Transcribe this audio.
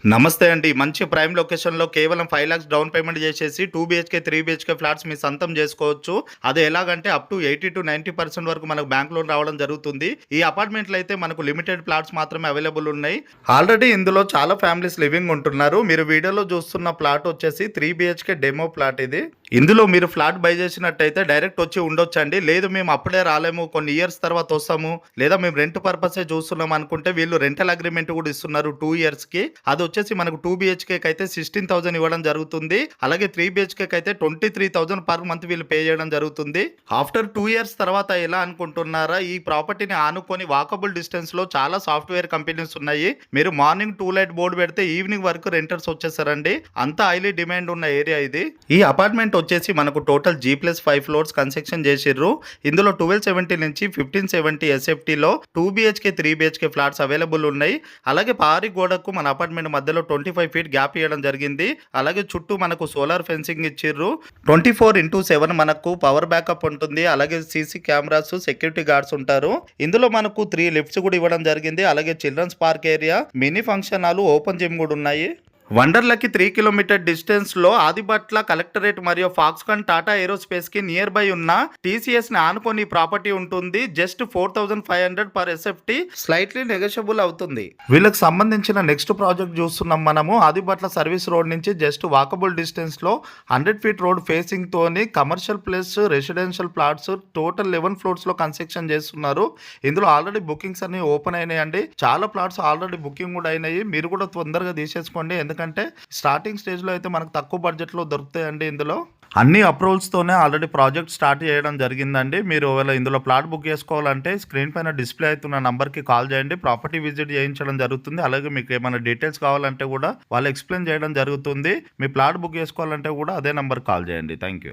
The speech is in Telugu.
నమస్తే అండి. మంచి ప్రైమ్ లొకేషన్‌లో కేవలం 5,00,000 డౌన్ పేమెంట్ చేసేసి 2 బీహెచ్‌కే, 3 బీహెచ్‌కే ఫ్లాట్స్ మీ సొంతం చేసుకోవచ్చు. అది ఎలాగంటే అప్ టు 80-90% వరకు మనకు బ్యాంక్ లోన్ రావడం జరుగుతుంది. ఈ అపార్ట్మెంట్‌లో అయితే మనకు లిమిటెడ్ ఫ్లాట్స్ మాత్రమే అవైలబుల్ ఉన్నాయి. ఆల్రెడీ ఇందులో చాలా ఫ్యామిలీస్ లివింగ్ ఉంటున్నారు. మీరు వీడియోలో చూస్తున్న ప్లాట్ వచ్చేసి 3 బీహెచ్‌కే డెమో ప్లాట్ ఇది. ఇందులో మీరు ఫ్లాట్ బై చేసినట్టయితే డైరెక్ట్ వచ్చి ఉండొచ్చండి. లేదు మేము అప్పుడే రాలేము, కొన్ని ఇయర్స్ తర్వాత వస్తాము, లేదా మేము రెంట్ పర్పసే చూస్తున్నాం అనుకుంటే వీళ్ళు రెంటల్ అగ్రీమెంట్ కూడా ఇస్తున్నారు 2 ఇయర్స్‌కి. అది వచ్చేసి మనకు 2 బీహెచ్‌కేకి అయితే 16,000 ఇవ్వడం జరుగుతుంది. అలాగే 3 బీహెచ్‌కేకి అయితే 23,000 పర్ మంత్ వీళ్ళు పే చేయడం జరుగుతుంది. ఆఫ్టర్ 2 ఇయర్స్ తర్వాత ఎలా అనుకుంటున్నారా, ఈ ప్రాపర్టీని ఆనుకొని వాకబుల్ డిస్టెన్స్‌లో చాలా సాఫ్ట్‌వేర్ కంపెనీస్ ఉన్నాయి. మీరు మార్నింగ్ 2 లైట్ బోర్డ్ పెడితే ఈవినింగ్ వరకు రెంటర్స్ వచ్చేసారండి. అంత హైలీ డిమాండ్ ఉన్న ఏరియా ఇది. ఈ అపార్ట్మెంట్ వచ్చేసి మనకు టోటల్ G+5 ఫ్లోర్స్ కన్స్ట్రక్షన్ చేసిర్రు. ఇందులో 1270 నుంచి 1570 ఎస్ఎఫ్టీలో 2 బీహెచ్‌కే, 3 బీహెచ్‌కే ఫ్లాట్స్ అవైలబుల్ ఉన్నాయి. అలాగే పారి గోడకు మన అపార్ట్మెంట్ మధ్యలో 25 ఫీట్ గ్యాప్ ఇవ్వడం జరిగింది. అలాగే చుట్టూ మనకు సోలార్ ఫెన్సింగ్ ఇచ్చిర్రు. 24/7 మనకు పవర్ బ్యాకప్ ఉంటుంది. అలాగే సీసీ కెమెరాస్, సెక్యూరిటీ గార్డ్స్ ఉంటారు. ఇందులో మనకు 3 లిఫ్ట్స్ కూడా ఇవ్వడం జరిగింది. అలాగే children's park area, mini function hall, open gym కూడా ఉన్నాయి. వండర్లకి 3 కిలోమీటర్ డిస్టెన్స్లో ఆదిబట్ల కలెక్టరేట్ మరియు ఫాక్స్కాన్ టాటా ఏరోస్పేస్కి నియర్ బై ఉన్న టీసీఎస్ని ఆనుకొని ప్రాపర్టీ ఉంటుంది. Just 4,500 per SFT, slightly negotiable అవుతుంది. వీళ్ళకి సంబంధించిన నెక్స్ట్ ప్రాజెక్ట్ చూస్తున్నాం మనము. ఆదిబట్ల సర్వీస్ రోడ్ నుంచి జస్ట్ వాకబుల్ డిస్టెన్స్లో 100 ఫీట్ రోడ్ ఫేసింగ్ తోని commercial plus residential plots total 11 ఫ్లోర్స్లో కన్స్ట్రక్షన్ చేస్తున్నారు. ఇందులో ఆల్రెడీ బుకింగ్స్ అన్ని ఓపెన్ అయినాయండి. చాలా ప్లాట్స్ ఆల్రెడీ బుకింగ్ కూడా అయినాయి. మీరు కూడా తొందరగా తీసేసుకోండి, ఎందుకంటే స్టార్టింగ్ స్టేజ్లో అయితే మనకు తక్కువ బడ్జెట్లో దొరుకుతాయండి. ఇందులో అన్ని అప్రూవల్స్తోనే ఆల్రెడీ ప్రాజెక్ట్ స్టార్ట్ చేయడం జరిగిందండి. మీరు ఒకవేళ ఇందులో ప్లాట్ బుక్ చేసుకోవాలంటే స్క్రీన్ పైన డిస్ప్లే అవుతున్న నంబర్కి కాల్ చేయండి. ప్రాపర్టీ విజిట్ చేయించడం జరుగుతుంది. అలాగే మీకు ఏమైనా డీటెయిల్స్ కావాలంటే కూడా వాళ్ళు ఎక్స్ప్లెయిన్ చేయడం జరుగుతుంది. మీ ప్లాట్ బుక్ చేసుకోవాలంటే కూడా అదే నంబర్కి కాల్ చేయండి. Thank you.